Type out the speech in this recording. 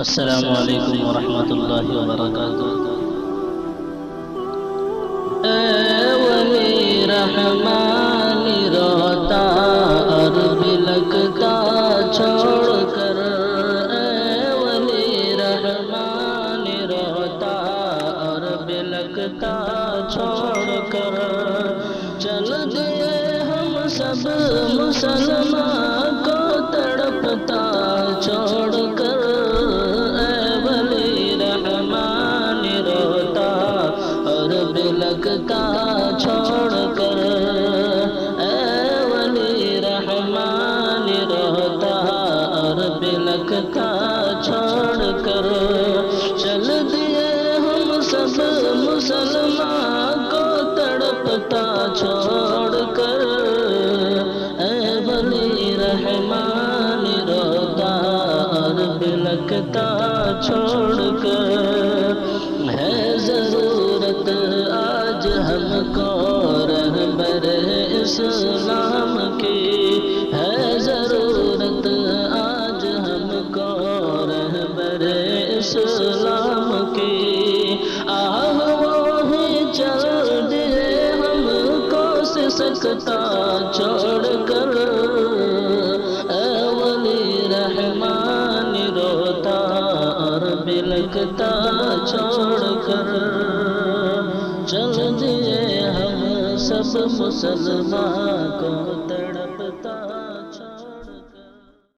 السلام علیکم ورحمۃ اللہ وبرکاتہ۔ اے ولی رحمان روتا اور بلکتا چھوڑ کر، اے ولی رحمان روتا اور بلکتا چھوڑ کر، چل گئے ہم سب مسلمان کو تڑپتا چھوڑ کر، لگتا چھوڑ کر، اے ولی رحمان روتا اور بلکتا چھوڑ کر، چل دیے ہم سب مسلمان کو تڑپتا چھوڑ کر، اے ولی رحمان روتا اور بلکتا چھوڑ کر، ہے ضرورت آج ہم کو رہبر اسلام کی، ہے ضرورت آج ہم کو رہبر اسلام کی، آہ وہی چل دیے ہم کو سسکتا چھوڑ کر، اے ولی رحمان روتا اور بلکتا چھوڑ کر، چل دیے ہم سب مسلمان کو